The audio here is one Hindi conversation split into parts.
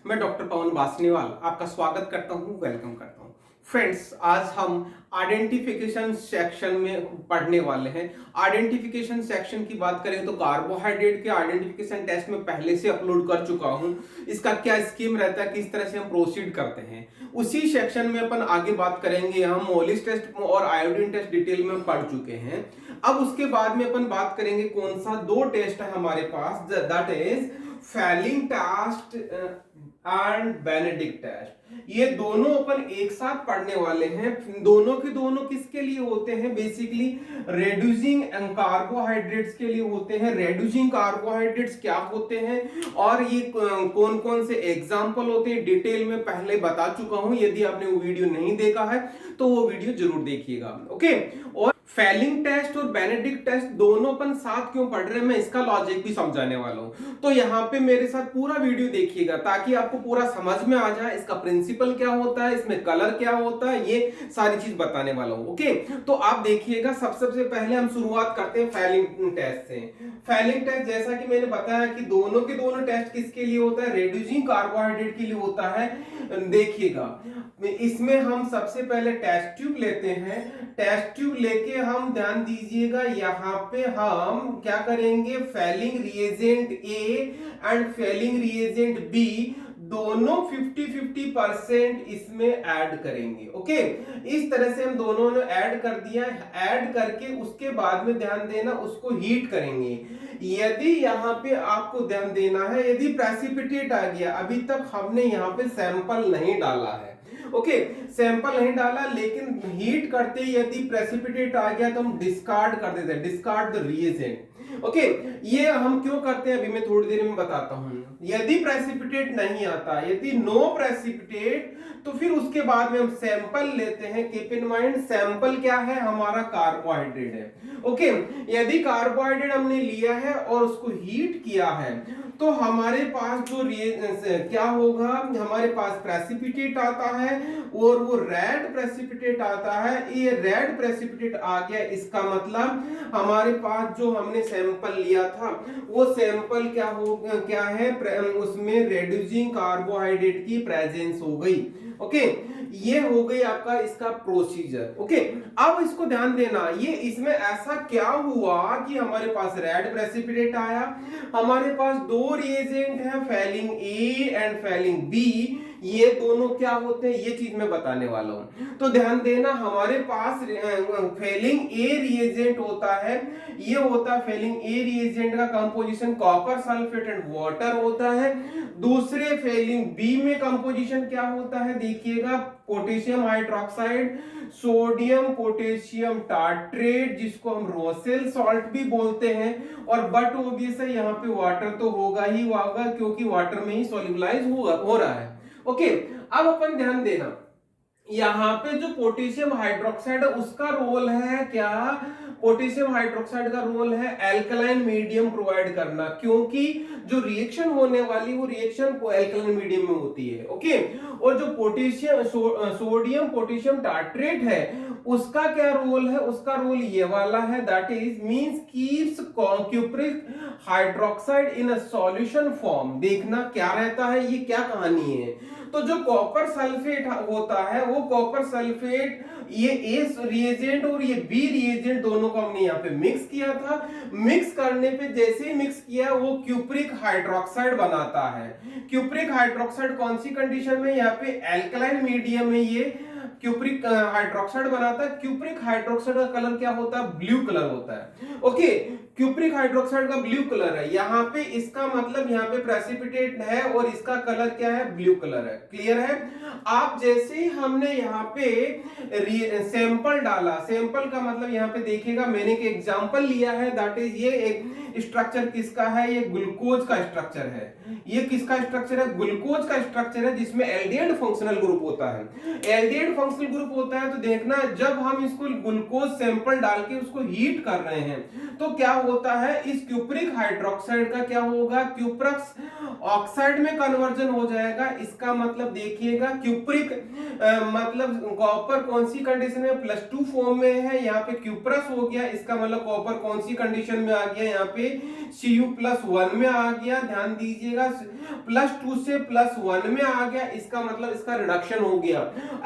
मैं डॉक्टर पवन बासनीवाल आपका स्वागत करता हूं, वेलकम करता हूं। फ्रेंड्स, आज हम आइडेंटिफिकेशन सेक्शन में पढ़ने वाले हैं। आइडेंटिफिकेशन सेक्शन की बात करें तो कार्बोहाइड्रेट के आइडेंटिफिकेशन टेस्ट में पहले से अपलोड कर चुका हूं। इसका क्या स्कीम रहता है, किस तरह से हम प्रोसीड करते हैं, उसी सेक्शन में अपन आगे बात करेंगे। हम मोलिस टेस्ट और आयोडीन टेस्ट डिटेल में पढ़ चुके हैं। अब उसके बाद में अपन बात करेंगे कौन सा दो टेस्ट है हमारे पास, that is failing test and Benedict test. ये दोनों अपन एक साथ पढ़ने वाले हैं। दोनों के दोनों किसके लिए होते हैं? बेसिकली रेड्यूसिंग कार्बोहाइड्रेट्स के लिए होते हैं। रेड्यूसिंग कार्बोहाइड्रेट्स क्या होते हैं और ये कौन कौन से एग्जाम्पल होते हैं, डिटेल में पहले बता चुका हूं। यदि आपने वो वीडियो नहीं देखा है तो वो वीडियो जरूर देखिएगा। ओके, और फेलिंग टेस्ट और बेनेडिक्ट टेस्ट दोनों अपन साथ क्यों पढ़ रहे हैं, मैं इसका लॉजिक भी समझाने वाला हूं। तो यहाँ पे मेरे साथ पूरा वीडियो देखिएगा ताकि आपको पूरा समझ में आ जाए इसका प्रिंसिपल क्या होता है, इसमें कलर क्या होता है, ये सारी चीज बताने वाला हूं। ओके, तो आप देखिएगा। सबसे पहले हम शुरुआत करते हैं फेलिंग टेस्ट से। फेलिंग टेस्ट जैसा कि मैंने बताया कि दोनों के दोनों टेस्ट किसके लिए होता है? रेड्यूसिंग कार्बोहाइड्रेट के लिए होता है। देखिएगा, इसमें हम सबसे पहले टेस्ट ट्यूब लेते हैं। टेस्ट ट्यूब लेके हम ध्यान दीजिएगा, यहाँ पे हम क्या करेंगे, Fehling reagent A and Fehling reagent B दोनों 50-50% इसमें ऐड करेंगे। ओके, इस तरह से हम दोनों ने ऐड कर दिया। ऐड करके उसके बाद में ध्यान देना, उसको हीट करेंगे। यदि यहाँ पे आपको ध्यान देना है, यदि प्रेसिपिटेट आ गया, अभी तक हमने यहाँ पे सैंपल नहीं डाला है। ओके, सैंपल नहीं डाला, लेकिन हीट करते यदि प्रेसिपिटेट आ गया तो हम डिस्कार्ड कर देते हैं, डिस्कार्ड द रिएजेंट। ओके, ये हम क्यों करते हैं अभी मैं थोड़ी देर में बताता हूं। यदि प्रेसिपिटेट नहीं आता, यदि नो प्रेसिपिटेट, तो फिर उसके बाद में हम सैंपल लेते हैं। कीप इन माइंड, सैंपल क्या है? हमारा कार्बोहाइड्रेट है। ओके, यदि कार्बोहाइड्रेट हमने लिया है और उसको हीट किया है तो हमारे पास जो क्या होगा, हमारे पास प्रेसिपिटेट आता है और वो रेड प्रेसिपिटेट आता है। ये रेड प्रेसिपिटेट आ गया, इसका मतलब हमारे पास जो हमने सैंपल लिया था वो सैंपल क्या है, उसमें रेड्यूसिंग कार्बोहाइड्रेट की प्रेजेंस हो गई। ओके, ये हो गई आपका इसका प्रोसीजर। ओके, अब इसको ध्यान देना, ये इसमें ऐसा क्या हुआ कि हमारे पास रेड प्रेसिपिटेट आया। हमारे पास दो रिएजेंट है, Fehling A and Fehling B. ये दोनों क्या होते हैं, ये चीज मैं बताने वाला हूं। तो ध्यान देना, हमारे पास फेलिंग ए रिएजेंट होता है। ये होता है फेलिंग ए रिएजेंट का composition copper sulphate and water होता है। दूसरे फेलिंग बी में कंपोजिशन क्या होता है, देखिएगा, potassium hydroxide, sodium potassium tartrate, जिसको हम रोसेल सॉल्ट भी बोलते हैं। और बट ऑब्वियस है, यहाँ पे वाटर तो होगा ही होगा क्योंकि वाटर में ही सॉल्युबलाइज हो रहा है। ओके, अब अपन ध्यान देना, यहाँ पे जो पोटेशियम हाइड्रोक्साइड है उसका रोल है क्या? पोटेशियम हाइड्रोक्साइड का रोल है एल्कलाइन मीडियम प्रोवाइड करना, क्योंकि जो रिएक्शन होने वाली वो रिएक्शन को एल्कलाइन मीडियम में होती है। ओके, और जो पोटेशियम सोडियम पोटेशियम टार्ट्रेट है उसका क्या रोल है? उसका रोल ये वाला है, that is means keeps cupric hydroxide in a solution form. देखना क्या रहता है, ये क्या कहानी है। तो जो कॉपर सल्फेट होता है, वो कॉपर सल्फेट, ये ए रिएजेंट और ये बी रिएजेंट दोनों को हमने यहाँ पे मिक्स किया था। मिक्स करने पे जैसे ही मिक्स किया वो क्यूप्रिक हाइड्रोक्साइड बनाता है। क्यूप्रिक हाइड्रोक्साइड कौन सी कंडीशन में? यहाँ पे एल्कलाइन मीडियम में ये क्यूप्रिक हाइड्रोक्साइड बनाता है। क्यूप्रिक हाइड्रोक्साइड का कलर क्या होता है? ब्लू कलर होता है। ओके, क्यूप्रिक हाइड्रोक्साइड का ब्लू कलर है। यहाँ पे इसका मतलब यहाँ पे प्रेसिपिटेट है और इसका कलर क्या है? ब्लू कलर है। क्लियर है? आप जैसे ही हमने यहाँ पे सैंपल डाला, सैंपल का मतलब यहाँ पे देखिएगा मैंने एक एग्जांपल लिया है, दैट इज ये एक स्ट्रक्चर किसका है? ये ग्लूकोज का स्ट्रक्चर है। ये किसका स्ट्रक्चर है? ग्लूकोज का स्ट्रक्चर है, जिसमें एल्डिहाइड फंक्शनल ग्रुप होता है। एल्डिहाइड फंक्शनल ग्रुप होता है तो देखना, जब हम इसको ग्लूकोज सैंपल डाल के उसको हीट कर रहे हैं तो क्या होता है, इस क्यूप्रिक हाइड्रोक्साइड का क्या होगा? क्यूप्रस ऑक्साइड में कन्वर्जन हो जाएगा। इसका मतलब देखिएगा क्यूप्रिक मतलब कॉपर कौन सी कंडीशन में +2 फॉर्म में है, यहाँ पे क्यूप्रस हो गया। इसका मतलब कॉपर कौन सी कंडीशन में आ गया, यहाँ पे Cu+1 में आ गया। ध्यान दीजिएगा +2 से +1 में आ गया, इसका मतलब इसका रिडक्शन हो गया।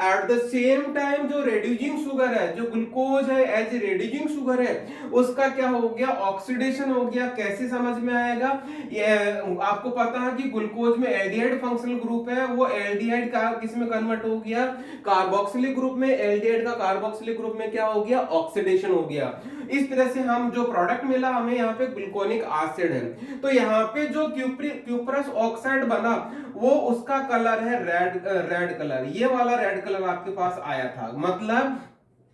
एट द सेम टाइम जो रेड्यूसिंग शुगर है, जो ग्लूकोज है एज रेड्यूसिंग शुगर है, उसका क्या हो गया, ऑक्सीडेशन हो गया। कैसे समझ में आएगा, ये आपको पता है कि ग्लूकोज में एल्डिहाइड फंक्शनल ग्रुप है, वो एल्डिहाइड का किस में कन्वर्ट हो गया, कार्बोक्सिलिक ग्रुप में। एल्डिहाइड का कार्बोक्सिलिक ग्रुप में क्या हो गया, ऑक्सीडेशन हो गया। इस तरह से हम जो प्रोडक्ट मिला हमें यहाँ पे ग्लूकोनिक एसिड है। तो यहाँ पे जो क्यूप्रस ऑक्साइड बना वो उसका कलर है रेड कलर। ये वाला रेड कलर आपके पास आया था, मतलब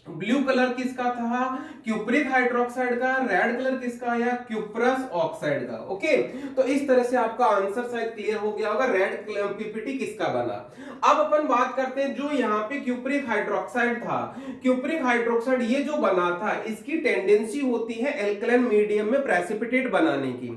ब्लू कलर किसका था, क्यूप्रिक हाइड्रोक्साइड का। रेड कलर किसका आया, क्यूप्रस ऑक्साइड का। ओके, तो इस तरह से आपका आंसर शायद क्लियर हो गया होगा, रेड पीपीटी किसका बना। अब अपन बात करते हैं जो यहाँ पे क्यूप्रिक हाइड्रोक्साइड था। क्यूप्रिक हाइड्रोक्साइड ये जो बना था, इसकी टेंडेंसी होती है एल्कलाइन मीडियम में प्रेसिपिटेट बनाने की।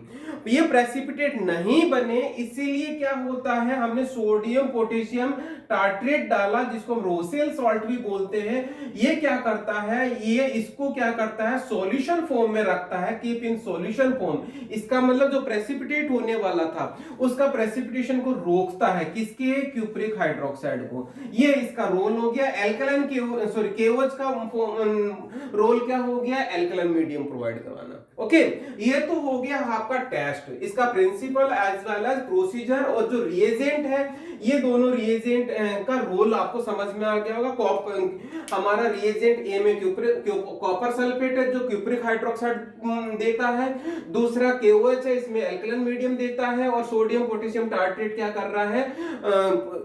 ये प्रेसिपिटेट नहीं बने, इसीलिए क्या होता है, हमने सोडियम पोटेशियम टार्ट्रेट डाला, जिसको हम रोसेल सॉल्ट भी बोलते हैं। ये क्या करता है, ये इसको क्या करता है, सॉल्यूशन फॉर्म में रखता है, कीप इन सॉल्यूशन फॉर्म। इसका मतलब जो प्रेसिपिटेट होने वाला था उसका प्रेसिपिटेशन को रोकता है, किसके, क्यूप्रिक हाइड्रोक्साइड को। ये इसका रोल हो गया। एल्कलाइन केओएच का रोल क्या हो गया, एल्कलाइन मीडियम प्रोवाइड करवाना। ओके, ये तो हो गया आपका टेस्ट, इसका principle as well as procedure, और जो रिएजेंट है, ये दोनों रिएजेंट का रोल आपको समझ में आ गया होगा। हमारा रिएजेंट ए में कॉपर सल्फेट है जो क्यूप्रिक हाइड्रोक्साइड देता है, दूसरा KOH है, इसमें एल्कलाइन मीडियम देता है, और सोडियम पोटेशियम टार्ट्रेट क्या कर रहा है,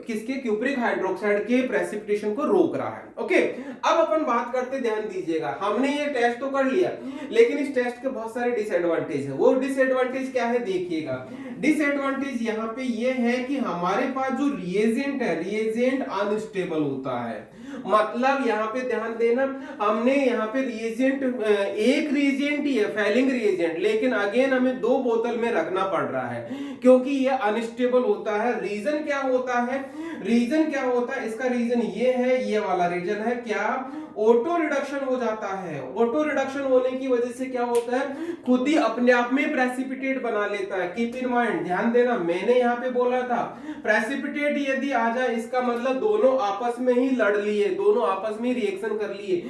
किसके, क्यूप्रिक हाइड्रोक्साइड के प्रेसिपिटेशन को रोक रहा है। ओके, अब अपन बात करते, ध्यान दीजिएगा, हमने ये टेस्ट तो कर लिया, लेकिन इस टेस्ट के बहुत सारे डिसएडवांटेज है। वो डिसएडवांटेज क्या है, देखिएगा। डिसएडवांटेज यहाँ पे ये है कि हमारे पास जो रिएजेंट है, रिएजेंट अनस्टेबल होता है। मतलब यहाँ पे ध्यान देना, हमने यहाँ पे रिएजेंट एक रिएजेंट ही है, फेलिंग रिएजेंट, लेकिन अगेन हमें 2 बोतल में रखना पड़ रहा है, क्योंकि ये अनस्टेबल होता है। रीजन क्या होता है, रीजन क्या होता है, इसका रीजन ये है, ये वाला रीजन है, क्या, ऑटो रिडक्शन हो जाता है। ऑटो रिडक्शन होने की वजह से क्या होता है, खुद ही अपने आप में प्रेसिपिटेट बना लेता है। कीप इन माइंड, ध्यान देना, मैंने यहाँ पे बोला था प्रेसिपिटेट यदि आ जाए, इसका मतलब दोनों आपस में ही लड़ लिए, दोनों आपस में रिएक्शन कर लिए,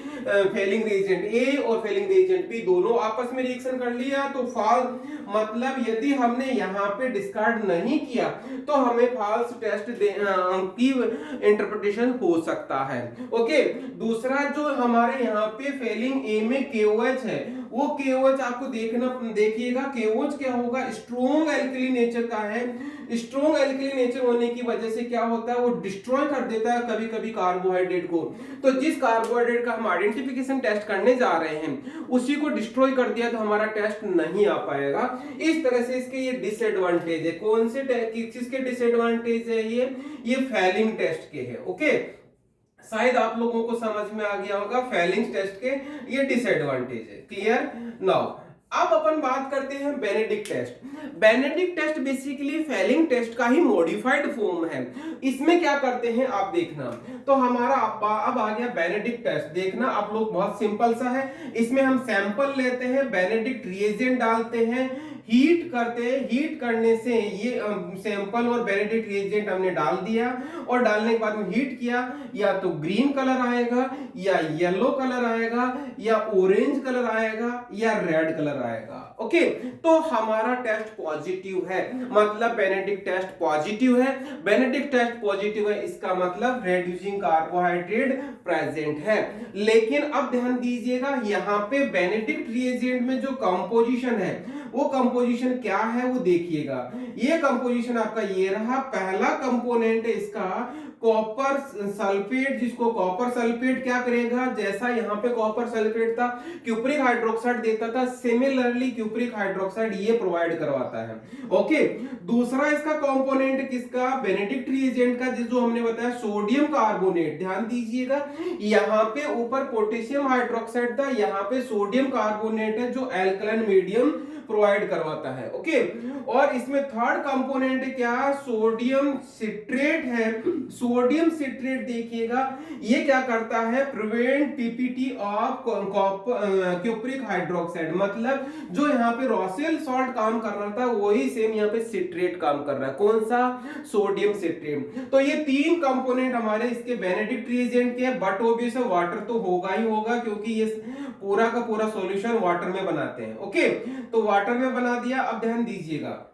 फेलिंग रिएजेंट ए और फेलिंग रिएजेंट बी दोनों आपस में रिएक्शन कर लिया, तो फॉल्स, मतलब यदि हमने यहाँ पे डिस्कार्ड नहीं किया तो हमें फॉल्स टेस्ट की इंटरप्रिटेशन हो सकता है। ओके, दूसरा जो हमारे यहाँ पे फेलिंग ए में KOH है, वो KOH आपको देखिएगा, KOH क्या होगा, स्ट्रॉन्ग एल्कली नेचर का है। स्ट्रॉन्ग एल्कली नेचर होने की वजह से क्या होता है, वो डिस्ट्रॉय कर देता है कभी कभी कार्बोहाइड्रेट को। तो जिस कार्बोहाइड्रेट का हम आइडेंटिफिकेशन टेस्ट करने जा रहे हैं उसी को डिस्ट्रॉय कर दिया तो हमारा टेस्ट नहीं आ पाएगा। इस तरह से इसके ये डिसएडवांटेज है। कौन से किसके डिसएडवांटेज है, ये फेलिंग टेस्ट के है। ओके, शायद आप लोगों को समझ में आ गया होगा, फेलिंग टेस्ट के ये डिसएडवांटेज है। क्लियर नाउ, अब अपन बात करते हैं Benedict test. Benedict test basically Fehling test का ही मॉडिफाइड फॉर्म है। इसमें क्या करते हैं आप देखना, तो हमारा अब आ गया बेनेडिक्ट टेस्ट। देखना आप लोग, बहुत सिंपल सा है। इसमें हम सैंपल लेते हैं, बेनेडिक्ट रिएजेंट डालते हैं, हीट करते हैं, हीट करने से ये सैंपल और बेनेडिक्ट रिएजेंट हमने डाल दिया, और डालने के बाद में हीट किया, या तो ग्रीन कलर आएगा, या येलो कलर आएगा, या ऑरेंज कलर आएगा, या रेड कलर आएगा। ओके, तो हमारा टेस्ट पॉजिटिव है, मतलब बेनेडिक्ट टेस्ट पॉजिटिव है। बेनेडिक्ट टेस्ट पॉजिटिव है, इसका मतलब रेड्यूसिंग कार्बोहाइड्रेट प्रेजेंट है। लेकिन अब ध्यान दीजिएगा, यहाँ पे बेनेडिक्ट रिएजेंट में जो कंपोजिशन है, वो कंपोजिशन क्या है वो देखिएगा। ये कंपोजिशन आपका ये रहा, पहला कंपोनेंट है इसका कॉपर सल्फेट, जिसको कॉपर सल्फेट क्या करेगा, जैसा यहाँ पे कॉपर सल्फेट था क्यूप्रिक हाइड्रोक्साइड देता था, सिमिलरली क्यूप्रिक हाइड्रोक्साइड ये प्रोवाइड करवाता है। ओके, दूसरा इसका कंपोनेंट किसका, बेनेडिक्ट रिएजेंट का, जो हमने बताया सोडियम कार्बोनेट। ध्यान दीजिएगा, यहाँ पे ऊपर पोटेशियम हाइड्रोक्साइड था, यहाँ पे सोडियम कार्बोनेट है जो एल्कलाइन मीडियम प्रोवाइड करवाता है। ओके, और इसमें थर्ड कंपोनेंट क्या, सोडियम सिट्रेट है। सोडियम सिट्रेट देखिएगा ये क्या करता है, prevent PPT of cupric hydroxide, मतलब जो यहाँ पे रॉसेल सॉल्ट काम कर रहा था वही सेम यहाँ पे सिट्रेट काम कर रहा है। कौन सा, सोडियम सिट्रेट। तो ये तीन कंपोनेंट हमारे इसके बेनेडिक्ट रिएजेंट के, बट ऑब्वियस वाटर तो होगा ही होगा क्योंकि ये पूरा का पूरा सॉल्यूशन वाटर में बनाते हैं। ओके, तो वाटर में बना दिया। अब ध्यान दीजिएगा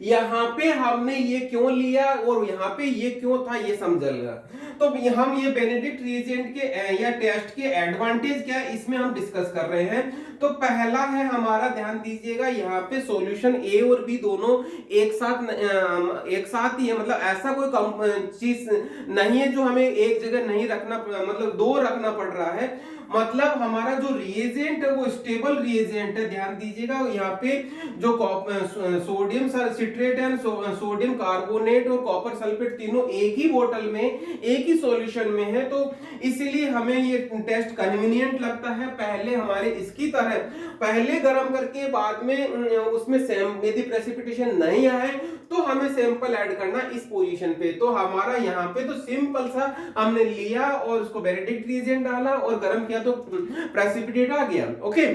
यहाँ पे हमने ये क्यों लिया और यहाँ पे ये क्यों था ये समझेगा। तो हम ये बेनेडिक्ट रिएजेंट के या टेस्ट के एडवांटेज क्या है इसमें हम डिस्कस कर रहे हैं। तो पहला है हमारा, ध्यान दीजिएगा यहाँ पे सॉल्यूशन ए और बी दोनों एक साथ ही है, मतलब ऐसा कोई चीज नहीं है जो हमें एक जगह नहीं रखना, मतलब दो रखना पड़ रहा है। मतलब हमारा जो रिएजेंट है वो स्टेबल रिएजेंट है। ध्यान दीजिएगा यहाँ पे जो सोडियम सिट्रेट है, सोडियम कार्बोनेट और कॉपर सल्फेट तीनों एक ही बोतल में एक ही सॉल्यूशन में है, तो इसलिए हमें ये टेस्ट कन्वीनियंट लगता है। पहले हमारे इसकी तरह पहले गर्म करके बाद में उसमें यदि प्रेसिपिटेशन नहीं आए तो हमें सैंपल ऐड करना इस पोजीशन पे। तो हमारा यहाँ पे तो सिंपल सा हमने लिया और उसको बेनेडिक्ट रिएजेंट डाला और गर्म किया तो प्रेसिपिटेट आ गया। ओके,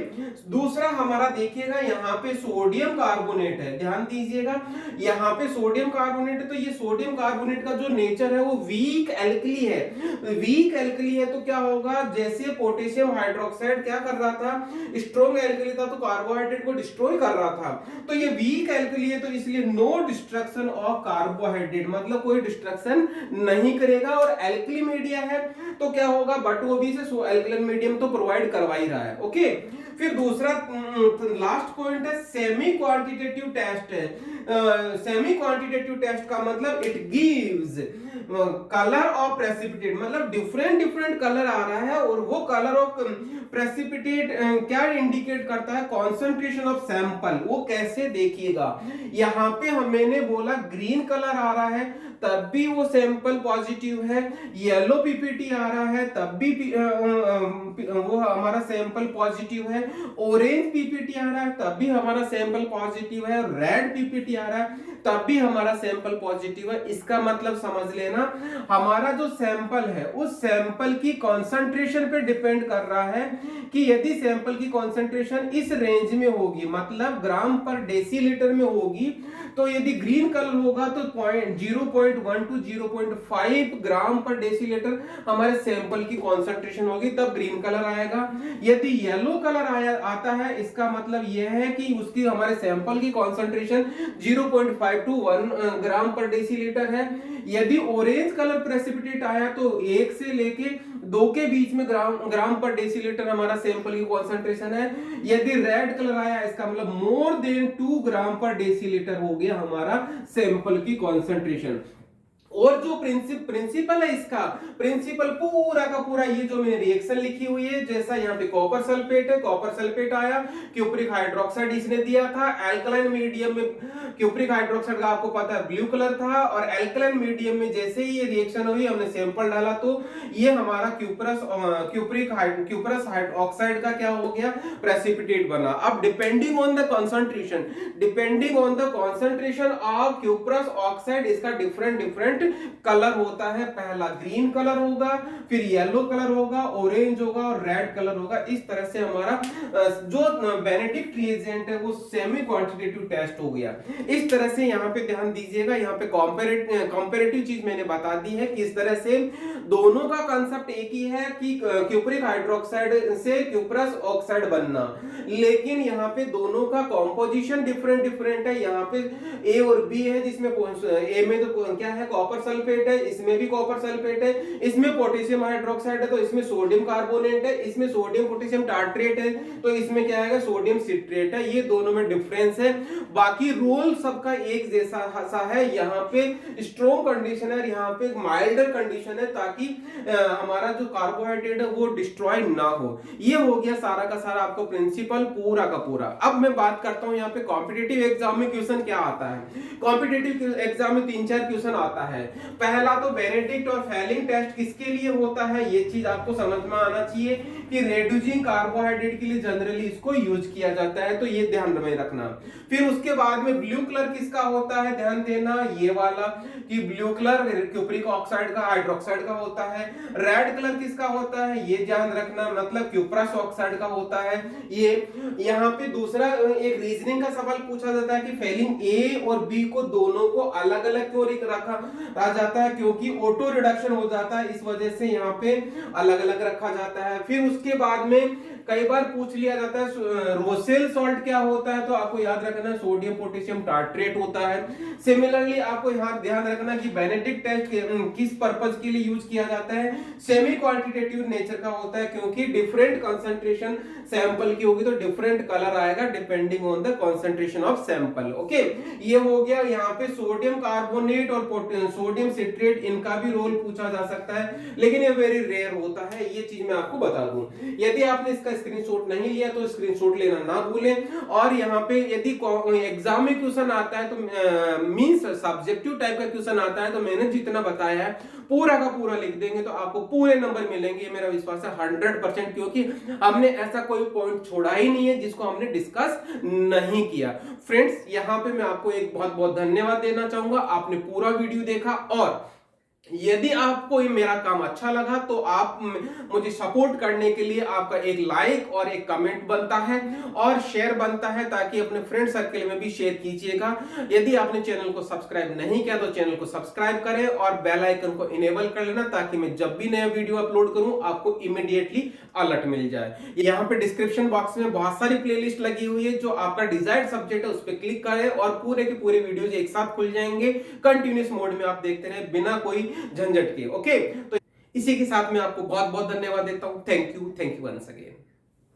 दूसरा हमारा देखिएगा यहाँ पे सोडियम कार्बोनेट है। ध्यान दीजिएगा यहाँ पे सोडियम कार्बोनेट है, तो ये सोडियम कार्बोनेट का जो नेचर है वो वीक एल्कली है। वीक एल्कली है तो क्या होगा, जैसे पोटेशियम हाइड्रोक्साइड क्या कर रहा था, स्ट्रॉन्ग एल्कली था तो कार्बोहाइड्रेट को डिस्ट्रॉय कर रहा था। तो ये वीक एल्कली है तो इसलिए नो डिस्ट्रक्शन ऑफ कार्बोहाइड्रेट, मतलब कोई डिस्ट्रक्शन नहीं करेगा। और एल्कली मीडिया है तो क्या होगा, बट वो भी से एल्कलाइन मीडियम तो प्रोवाइड करवा ही रहा है। ओके, फिर दूसरा लास्ट पॉइंट है सेमी क्वांटिटेटिव टेस्ट है। सेमी क्वांटिटेटिव टेस्ट का मतलब it gives colour of precipitate, मतलब डिफरेंट कलर आ रहा है और वो कलर ऑफ प्रेसिपिटेट क्या इंडिकेट करता है, कॉन्सेंट्रेशन ऑफ सैंपल। वो कैसे देखिएगा, यहाँ पे मैंने बोला ग्रीन कलर आ रहा है तब भी वो सैंपल पॉजिटिव है, येलो पीपीटी आ रहा है तब भी वो हमारा सैंपल पॉजिटिव है, ऑरेंज पीपीटी आ रहा है तब भी हमारा सैंपल पॉजिटिव है, रेड पीपीटी आ रहा है तब भी हमारा सैंपल पॉजिटिव है। इसका मतलब समझ लेना हमारा जो सैंपल है उस सैंपल की कंसंट्रेशन पे डिपेंड कर रहा है कि यदि सैंपल की कंसंट्रेशन इस रेंज में होगी, मतलब ग्राम पर डेसीलीटर में होगी, तो यदि ग्रीन कलर होगा तो 0.1 to 0.5 ग्राम पर डेसीलीटर हमारे सैंपल की कंसंट्रेशन होगी, तब ग्रीन कलर आएगा। यदि येलो कलर आता है इसका मतलब यह है कि उसकी हमारे सैंपल की कंसंट्रेशन 0.5 to 1 ग्राम पर डेसीलीटर है। यदि ऑरेंज कलर प्रेसिपिटेट आया तो 1 से लेके 2 के बीच में ग्राम पर डेसीलीटर हमारा सैंपल की कंसंट्रेशन है। यदि रेड कलर आया इसका मतलब मोर देन 2 ग्राम पर डेसीलीटर हो गया हमारा सैंपल की कंसंट्रेशन। और जो प्रिंसिपल है इसका, प्रिंसिपल पूरा का पूरा ये जो मैंने रिएक्शन लिखी हुई है, जैसा यहाँ पे कॉपर सल्फेट है, कॉपर सल्फेट आया, क्यूप्रिक हाइड्रोक्साइड इसने दिया था, एल्कलाइन मीडियम में क्यूप्रिक हाइड्रोक्साइड का आपको पता है ब्लू कलर था, और एल्कलाइन मीडियम में जैसे ही ये रिएक्शन हुई हमने सैंपल डाला तो ये हमारा क्यूपरस हाइड्रोक्साइड का क्या हो गया, प्रेसिपिटेट बना। अब depending on the concentration of cuprous oxide इसका डिफरेंट कलर होता है। पहला ग्रीन कलर होगा, फिर येलो कलर होगा, ऑरेंज होगा और रेड कलर होगा। इस तरह से हमारा जो बेनेडिक्ट रिएजेंट है वो सेमी क्वांटिटेटिव टेस्ट हो गया। इस तरह से यहाँ पे ध्यान दीजिएगा, यहाँ पे कंपैरेटिव चीज मैंने बता दी है किस तरह से दोनों का कांसेप्ट एक ही है कि क्यूप्रिक हाइड्रोक्साइड से क्यूपरस ऑक्साइड बनना, लेकिन यहाँ पे दोनों का कॉम्पोजिशन डिफरेंट है। यहाँ पे ए और बी है, जिसमें ए में तो क्या है कॉपर सल्फेट है, इसमें भी कॉपर सल्फेट है, इसमें पोटेशियम हाइड्रोक्साइड है तो इसमें सोडियम कार्बोनेट है, इसमें सोडियम पोटेशियम टार्ट्रेट है तो इसमें क्या आएगा सोडियम सिट्रेट है। ये दोनों में डिफरेंस है, बाकी रोल सबका एक जैसा सा है। यहाँ पे स्ट्रॉन्ग कंडीशन है, यहाँ पे माइल्डर कंडीशन है ताकि हमारा जो कार्बोहाइड्रेट है वो डिस्ट्रॉय ना हो। ये हो गया सारा का सारा आपको प्रिंसिपल पूरा का पूरा। अब मैं बात करता हूँ यहाँ पे कॉम्पिटिटिव एग्जाम में क्वेश्चन क्या आता है। कॉम्पिटिटिव एग्जाम में 3-4 क्वेश्चन आता है। है। पहला तो बेनेडिक्ट और फेलिंग टेस्ट किसके लिए होता है, ये चीज आपको समझ में आना चाहिए कि रेड्यूसिंग कार्बोहाइड्रेट के लिए जनरली इसको यूज किया जाता है, तो ये ध्यान में रखना। फिर उसके बाद में ब्लू कलर किसका होता है, ध्यान देना ये वाला कि ब्लू कलर क्यूप्रिक ऑक्साइड का, हाइड्रोक्साइड का होता है। रेड कलर किसका होता है, ये ध्यान रखना, मतलब क्यूप्रस ऑक्साइड का होता है ये। यहाँ पे दूसरा एक रीजनिंग का सवाल पूछा जाता है कि फेलिंग ए और बी को दोनों को अलग अलग क्यों रखा जाता है, क्योंकि ऑटो रिडक्शन हो जाता है, इस वजह से यहाँ पे अलग अलग रखा जाता है। फिर उसके बाद में कई बार पूछ लिया जाता है रोसेल सॉल्ट क्या होता है, तो आपको याद रखना सोडियम पोटेशियम टार्ट्रेट होता है। सिमिलरली आपको यहाँ ध्यान रखना कि बेनेडिक्ट टेस्ट किस पर्पस के लिए यूज किया जाता है, सेमी क्वांटिटेटिव नेचर का होता है, क्योंकि डिफरेंट कंसंट्रेशन सैंपल की होगी तो डिफरेंट कलर आएगा depending on the concentration of sample. Okay, ये हो गया। यहाँ पे सोडियम कार्बोनेट और सोडियम सिट्रेट, इनका भी रोल पूछा जा सकता है, लेकिन ये वेरी रेयर होता है, ये चीज मैं आपको बता दूं। यदि आपने इसका स्क्रीनशॉट नहीं लिया तो स्क्रीनशॉट लेना ना भूलें। और यहाँ पे यदि एग्जाम में क्वेश्चन आता है तो मींस सब्जेक्टिव टाइप का क्वेश्चन आता है तो मैंने जितना बताया है पूरा का पूरा लिख देंगे तो आपको पूरे नंबर मिलेंगे, ये मेरा विश्वास है 100%, क्योंकि हमने ऐसा कोई पॉइंट छोड़ा ही नहीं है जिसको हमने डिस्कस नहीं किया। फ्रेंड्स, यहाँ पे मैं आपको एक बहुत बहुत धन्यवाद देना चाहूंगा, आपने पूरा वीडियो देखा। और यदि आपको ये मेरा काम अच्छा लगा तो आप मुझे सपोर्ट करने के लिए आपका एक लाइक और एक कमेंट बनता है और शेयर बनता है, ताकि अपने फ्रेंड सर्कल में भी शेयर कीजिएगा। यदि आपने चैनल को सब्सक्राइब नहीं किया तो चैनल को सब्सक्राइब करें और बेल आइकन को इनेबल कर लेना, ताकि मैं जब भी नया वीडियो अपलोड करूं आपको इमीडिएटली अलर्ट मिल जाए। यहाँ पे डिस्क्रिप्शन बॉक्स में बहुत सारी प्लेलिस्ट लगी हुई है, जो आपका डिजायर्ड सब्जेक्ट है उस पर क्लिक करें और पूरे के पूरे वीडियोज एक साथ खुल जाएंगे। कंटिन्यूअस मोड में आप देखते रहे बिना कोई झंझट के। ओके, तो इसी के साथ मैं आपको बहुत बहुत धन्यवाद देता हूं। Thank you once again.